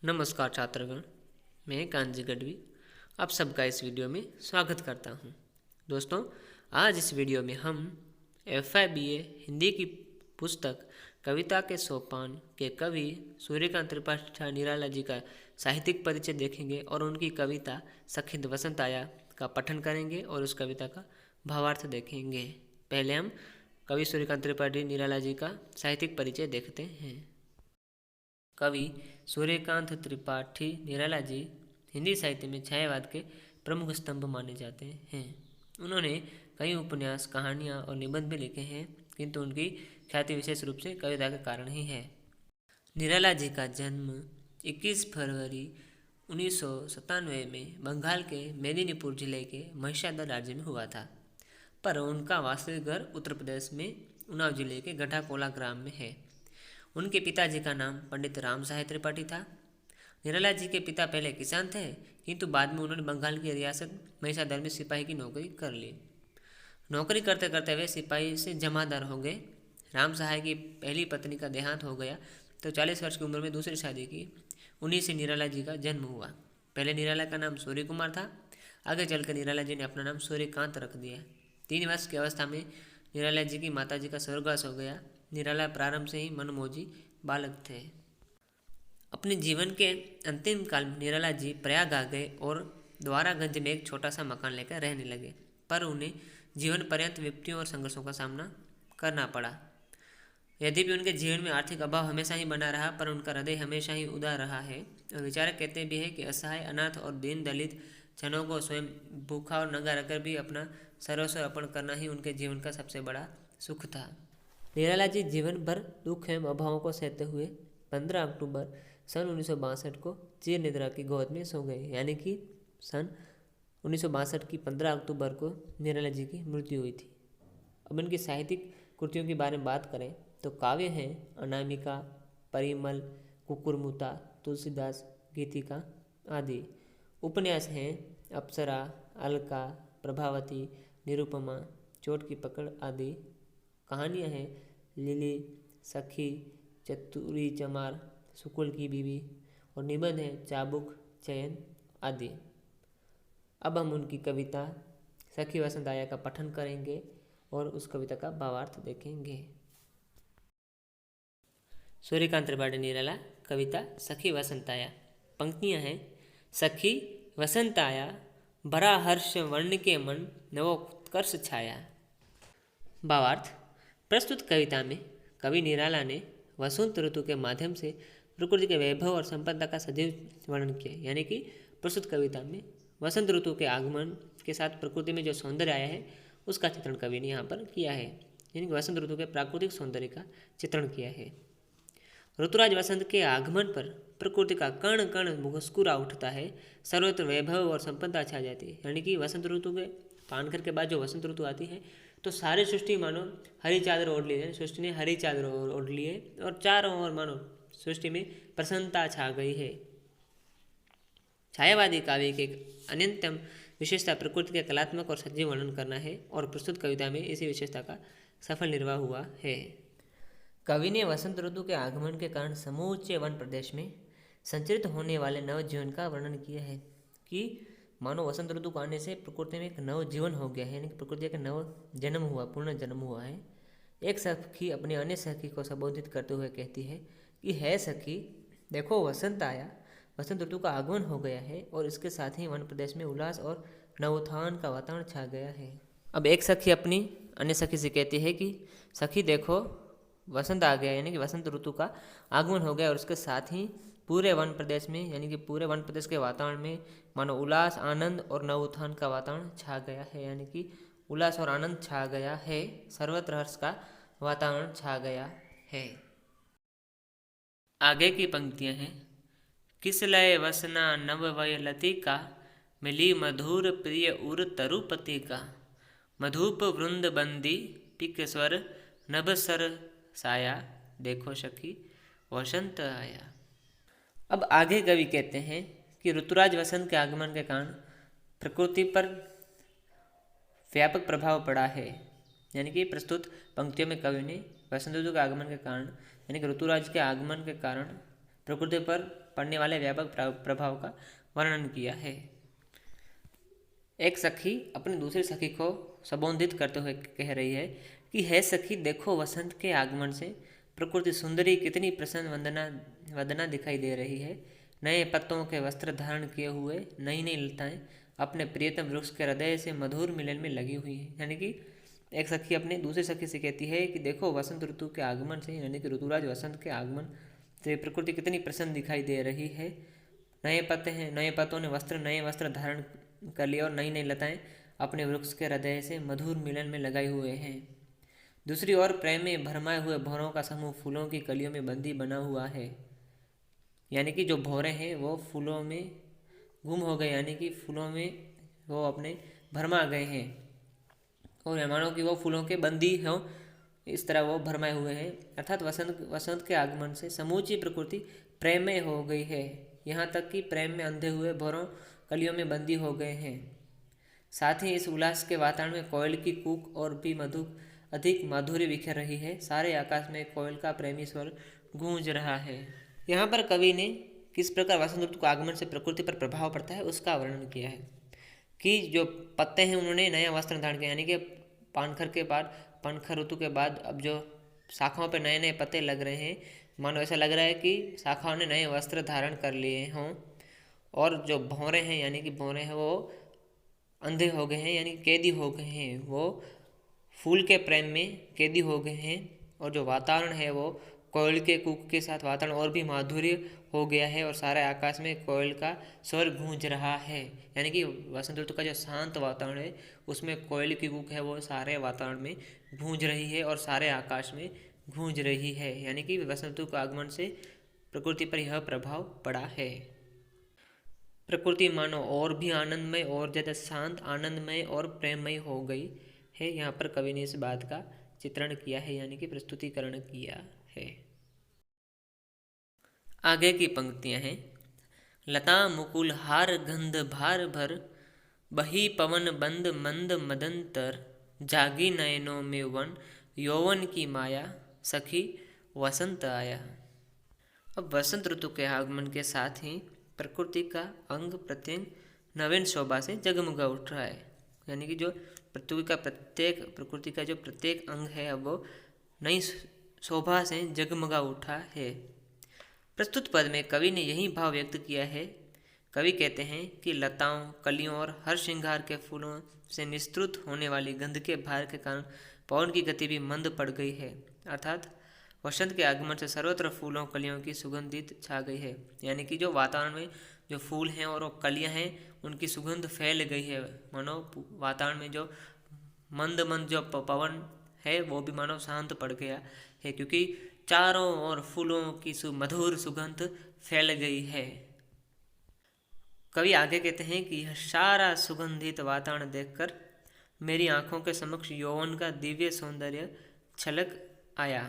नमस्कार छात्रगण, मैं कांजी गढ़वी आप सबका इस वीडियो में स्वागत करता हूं। दोस्तों, आज इस वीडियो में हम FIBA हिंदी की पुस्तक कविता के सोपान के कवि सूर्यकांत त्रिपाठी निराला जी का साहित्यिक परिचय देखेंगे और उनकी कविता सखिंद वसंत आया का पठन करेंगे और उस कविता का भावार्थ देखेंगे। पहले हम कवि सूर्यकांत त्रिपाठी निराला जी का साहित्यिक परिचय देखते हैं। कवि सूर्यकांत त्रिपाठी निराला जी हिंदी साहित्य में छायावाद के प्रमुख स्तंभ माने जाते हैं। उन्होंने कई उपन्यास, कहानियाँ और निबंध भी लिखे हैं, किंतु उनकी ख्याति विशेष रूप से कविता के कारण ही है। निराला जी का जन्म 21 फरवरी 1997 में बंगाल के मेदिनीपुर जिले के महिषादल राज्य में हुआ था, पर उनका वास्तविक घर उत्तर प्रदेश में उन्नाव जिले के गठाकोला ग्राम में है। उनके पिताजी का नाम पंडित राम सहाय त्रिपाठी था। निराला जी के पिता पहले किसान थे, किंतु बाद में उन्होंने बंगाल की रियासत महिषादल में सिपाही की नौकरी कर ली। नौकरी करते करते वे सिपाही से जमादार हो गए। राम सहाय की पहली पत्नी का देहांत हो गया तो 40 वर्ष की उम्र में दूसरी शादी की। उन्हीं से निराला जी का जन्म हुआ। पहले निराला का नाम सूर्य कुमार था। आगे चलकर निराला जी ने अपना नाम सूर्यकांत रख दिया। 3 वर्ष की अवस्था में निराला जी की माता जी का स्वर्गवास हो गया। निराला प्रारंभ से ही मनमोजी बालक थे। अपने जीवन के अंतिम काल में निराला जी प्रयाग आ गए और द्वारागंज में एक छोटा सा मकान लेकर रहने लगे, पर उन्हें जीवन पर्यंत विपत्तियों और संघर्षों का सामना करना पड़ा। यद्यपि उनके जीवन में आर्थिक अभाव हमेशा ही बना रहा, पर उनका हृदय हमेशा ही उदार रहा है। और विचारक कहते भी है कि असहाय, अनाथ और दीन दलित जनों को स्वयं भूखा और नंगा रखकर भी अपना सर्वस्व अर्पण करना ही उनके जीवन का सबसे बड़ा सुख था। निराला जी जीवन भर दुख एवं अभावों को सहते हुए 15 अक्टूबर सन 1962 को चिर निद्रा की गोद में सो गए, यानी कि सन 1962 की 15 अक्टूबर को निराला जी की मृत्यु हुई थी। अब इनकी साहित्यिक कृतियों के बारे में बात करें तो काव्य हैं अनामिका, परिमल, कुकुरमुता, तुलसीदास, गीतिका आदि। उपन्यास हैं अप्सरा, अलका, प्रभावती, निरुपमा, चोट की पकड़ आदि। कहानियाँ हैं लिली, सखी, चतुरी चमार, सुकुल की बीवी और निबंध हैं चाबुक, चयन आदि। अब हम उनकी कविता सखी वसंत आया का पठन करेंगे और उस कविता का भावार्थ देखेंगे। सूर्यकांत त्रिपाठी निराला कविता सखी वसंत आया। पंक्तियाँ हैं सखी वसंत आया, भरा हर्ष वर्ण के मन, नवोत्कर्ष छाया। भावार्थ, प्रस्तुत कविता में कवि निराला ने वसंत ऋतु के माध्यम से प्रकृति के वैभव और संपदा का सजीव वर्णन किया। यानी कि प्रस्तुत कविता में वसंत ऋतु के आगमन के साथ प्रकृति में जो सौंदर्य आया है उसका चित्रण कवि ने यहाँ पर किया है। यानी कि वसंत ऋतु के प्राकृतिक सौंदर्य का चित्रण किया है। ऋतुराज वसंत के आगमन पर प्रकृति का कण कण मुस्कुरा उठता है, सर्वत्र वैभव और संपदा छा जाती है। यानी कि वसंत ऋतु के पानकर के बाद जो वसंत ऋतु आती है तो सारी सृष्टि मानो हरी चादर ओढ़ ली है। सृष्टि ने हरी चादर ओढ़ ली है और चारों ओर मानो सृष्टि में प्रसन्नता छा गई है। छायावादी काव्य की एक अन्यतम विशेषता प्रकृति के कलात्मक और सजीव वर्णन करना है और प्रस्तुत कविता में इसी विशेषता का सफल निर्वाह हुआ है। कवि ने वसंत ऋतु के आगमन के कारण समूचे वन प्रदेश में संचरित होने वाले नव जीवन का वर्णन किया है कि मानो वसंत ऋतु को आने से प्रकृति में एक नव जीवन हो गया है, यानी कि प्रकृति का नव जन्म हुआ, पूर्ण जन्म हुआ है। एक सखी अपनी अन्य सखी को संबोधित करते हुए कहती है कि है सखी, देखो वसंत आया, वसंत ऋतु का आगमन हो गया है और इसके साथ ही वन प्रदेश में उल्लास और नवोत्थान का वातावरण छा गया है। अब एक सखी अपनी अन्य सखी से कहती है कि सखी देखो वसंत आ गया, यानी कि वसंत ऋतु का आगमन हो गया और उसके साथ ही पूरे वन प्रदेश में, यानी कि पूरे वन प्रदेश के वातावरण में मानो उल्लास, आनंद और नवोत्थान का वातावरण छा गया है। यानी कि उल्लास और आनंद छा गया है, सर्वत्र हर्ष का वातावरण छा गया है। आगे की पंक्तियां हैं किसलय वसना नव वय लतिका, मिली मधुर प्रिय उर तरुपति का, मधुप वृंद बंदी पिक स्वर नभ सर साया, देखो सखी वसंत आया। अब आगे कवि कहते हैं कि ऋतुराज वसंत के आगमन के कारण प्रकृति पर व्यापक प्रभाव पड़ा है। यानी कि प्रस्तुत पंक्तियों में कवि ने वसंत ऋतु के आगमन के कारण, यानी कि ऋतुराज के आगमन के कारण प्रकृति पर पड़ने वाले व्यापक प्रभाव का वर्णन किया है। एक सखी अपनी दूसरी सखी को संबोधित करते हुए कह रही है कि हे सखी, देखो वसंत के आगमन से प्रकृति सुंदरी कितनी प्रसन्न वदना दिखाई दे रही है। नए पत्तों के वस्त्र धारण किए हुए नई नई लताएं अपने प्रियतम वृक्ष के हृदय से मधुर मिलन में लगी हुई है। यानी कि एक सखी अपने दूसरी सखी से कहती है कि देखो वसंत ऋतु के आगमन से, यानी कि ऋतुराज वसंत के आगमन से प्रकृति कितनी प्रसन्न दिखाई दे रही है। नए पत्ते हैं, नए पत्तों ने नए वस्त्र धारण कर लिया और नई नई लताएं अपने वृक्ष के हृदय से मधुर मिलन में लगाए हुए हैं। दूसरी ओर प्रेम में भरमाए हुए भौरों का समूह फूलों की कलियों में बंदी बना हुआ है। यानी कि जो भौरे हैं वो फूलों में गुम हो गए, यानी कि फूलों में वो अपने भरमा गए हैं और मानो कि वो फूलों के बंदी हो, इस तरह वो भरमाए हुए हैं। अर्थात वसंत के आगमन से समूची प्रकृति प्रेममय हो गई है, यहाँ तक कि प्रेम में अंधे हुए भौरों कलियों में बंदी हो गए हैं। साथ ही इस उल्लास के वातावरण में कोयल की कूक और भी अधिक माधुर्य बिखेर रही है। सारे आकाश में कोयल का प्रेमी स्वर गूंज रहा है। यहाँ पर कवि ने किस प्रकार वसंत ऋतु के आगमन से प्रकृति पर प्रभाव पड़ता है उसका वर्णन किया है कि जो पत्ते हैं उन्होंने नया वस्त्र धारण किया, यानी कि पानखर ऋतु के बाद अब जो शाखाओं पर नए नए पत्ते लग रहे हैं, मानो ऐसा लग रहा है कि शाखाओं ने नए वस्त्र धारण कर लिए हों। और जो भौरे हैं, यानी कि भौरे हैं वो अंधे हो गए हैं, यानी कैदी हो गए हैं, वो फूल के प्रेम में कैदी हो गए हैं। और जो वातावरण है वो कोयल के कूक के साथ वातावरण और भी माधुर्य हो गया है और सारे आकाश में कोयल का स्वर गूंज रहा है। यानी कि वसंत ऋतु का जो शांत वातावरण है उसमें कोयल की कूक है वो सारे वातावरण में गूंज रही है और सारे आकाश में गूंज रही है। यानी कि वसंत ऋतु के आगमन से प्रकृति पर यह प्रभाव पड़ा है। प्रकृति मानो और भी आनंदमय और ज़्यादा शांत, आनंदमय और प्रेममय हो गई है। यहाँ पर कवि ने इस बात का चित्रण किया है, यानी कि प्रस्तुतिकरण किया है। आगे की पंक्तियां हैं। लता मुकुल हार गंध भार भर, बही पवन बंद मंद मदंतर, जागी नयनों में वन यौवन की माया, सखी वसंत आया। अब वसंत ऋतु के आगमन के साथ ही प्रकृति का अंग प्रत्यंग नवीन शोभा से जगमगा उठ रहा है। यानी कि जो प्रकृति का जो प्रत्येक अंग है अब वो नई शोभा से जगमगा उठा है। प्रस्तुत पद में कवि ने यही भाव व्यक्त किया है। कवि कहते हैं कि लताओं, कलियों और हर श्रृंगार के फूलों से निस्तृत होने वाली गंध के भार के कारण पवन की गति भी मंद पड़ गई है। अर्थात वसंत के आगमन से सर्वत्र फूलों कलियों की सुगंधित छा गई है। यानी कि जो वातावरण में जो फूल हैं और कलियां हैं उनकी सुगंध फैल गई है। मानो वातावरण में जो मंद जो पवन है वो भी मानो शांत पड़ गया है, क्योंकि चारों ओर फूलों की मधुर सुगंध फैल गई है। कवि आगे कहते हैं कि यह सारा सुगंधित वातावरण देखकर मेरी आंखों के समक्ष यौवन का दिव्य सौंदर्य छलक आया।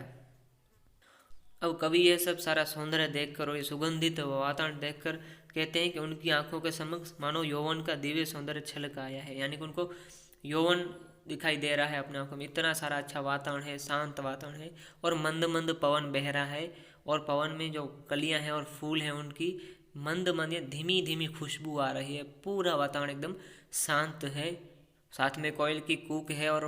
अब कवि यह सब सारा सौंदर्य देखकर और ये सुगंधित वातावरण देखकर कहते हैं कि उनकी आंखों के समक्ष मानो यौवन का दिव्य सौंदर्य छलक आया है। यानी कि उनको यौवन दिखाई दे रहा है अपने आंखों में। इतना सारा अच्छा वातावरण है, शांत वातावरण है और मंद मंद पवन बह रहा है और पवन में जो कलियां हैं और फूल हैं उनकी मंद मंद या धीमी धीमी खुशबू आ रही है। पूरा वातावरण एकदम शांत है। साथ में कोयल की कूक है और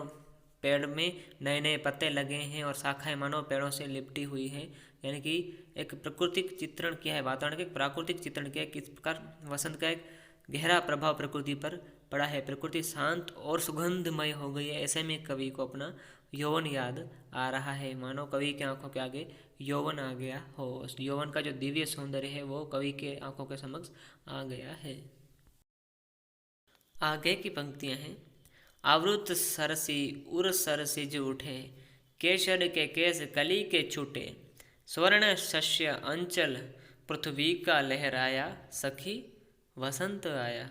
पेड़ में नए नए पत्ते लगे हैं और शाखाएं मानो पेड़ों से लिपटी हुई है। यानी कि एक प्राकृतिक चित्रण किया है, वातावरण का एक प्राकृतिक चित्रण किया है। किस प्रकार वसंत का एक गहरा प्रभाव प्रकृति पर पड़ा है। प्रकृति शांत और सुगंधमय हो गई है। ऐसे में कवि को अपना यौवन याद आ रहा है। मानो कवि के आंखों के आगे यौवन आ गया हो। उस यौवन का जो दिव्य सौंदर्य है वो कवि के आंखों के समक्ष आ गया है। आगे की पंक्तियां हैं। आवृत सरसी उर सरसिज उठे, केसर के केस कली के छूटे, स्वर्ण शस्य अंचल पृथ्वी का लहराया, सखी वसंत आया।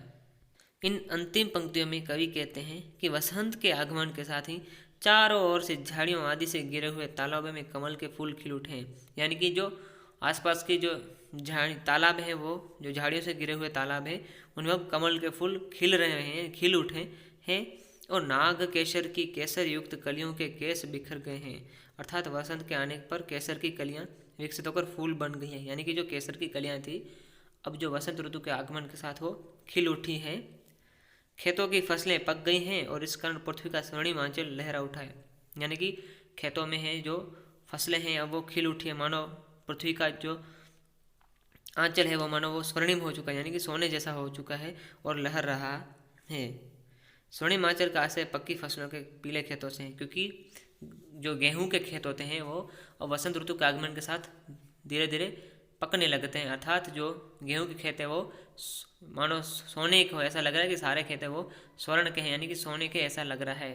इन अंतिम पंक्तियों में कवि कहते हैं कि वसंत के आगमन के साथ ही चारों ओर से झाड़ियों आदि से गिरे हुए तालाबों में कमल के फूल खिल उठे हैं। यानी कि जो आसपास की जो तालाब है वो जो झाड़ियों से गिरे हुए तालाब है उनमें अब कमल के फूल खिल रहे हैं, खिल उठे हैं और नाग केसर की केसर युक्त कलियों के केस बिखर गए हैं। अर्थात वसंत के आने पर केसर की कलियां विकसित होकर फूल बन गई हैं, यानी कि जो केसर की कलियां थी अब जो वसंत ऋतु के आगमन के साथ वो खिल उठी हैं। खेतों की फसलें पक गई हैं और इस कारण पृथ्वी का स्वर्णिम आंचल लहरा उठा है, यानी कि खेतों में है जो फसलें हैं अब वो खिल उठी है, मानो पृथ्वी का जो आंचल है वो मानो वो स्वर्णिम हो चुका है, यानी कि सोने जैसा हो चुका है और लहर रहा है। स्वर्णिम आंचल का आशय पक्की फसलों के पीले खेतों से है, क्योंकि जो गेहूं के खेत होते हैं वो वसंत ऋतु के आगमन के साथ धीरे धीरे पकने लगते हैं, अर्थात जो गेहूं के खेत है वो मानो सोने के हो, ऐसा लग रहा है कि सारे खेत है वो स्वर्ण के हैं, यानी कि सोने के ऐसा लग रहा है।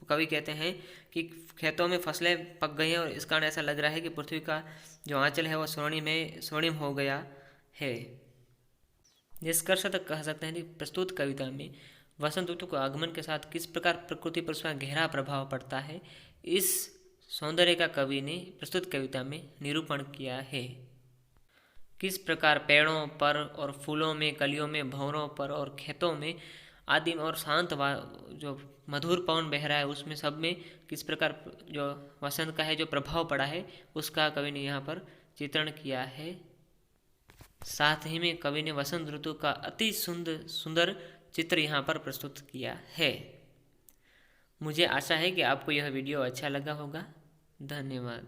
कवि कहते हैं कि खेतों में फसलें पक गई हैं और इस कारण ऐसा लग रहा है कि पृथ्वी का जो आंचल है वो स्वर्णिम हो गया है। निष्कर्ष तक कह सकते हैं कि प्रस्तुत कविता में वसंत ऋतु के आगमन के साथ किस प्रकार प्रकृति पर उसका गहरा प्रभाव पड़ता है, इस सौंदर्य का कवि ने प्रस्तुत कविता में निरूपण किया है। किस प्रकार पेड़ों पर और फूलों में, कलियों में, भंवरों पर और खेतों में आदि और शांत जो मधुर पवन बह रहा है उसमें सब में किस प्रकार जो वसंत का है जो प्रभाव पड़ा है उसका कवि ने यहाँ पर चित्रण किया है। साथ ही में कवि ने वसंत ऋतु का अति सुंदर चित्र यहाँ पर प्रस्तुत किया है। मुझे आशा है कि आपको यह वीडियो अच्छा लगा होगा। धन्यवाद।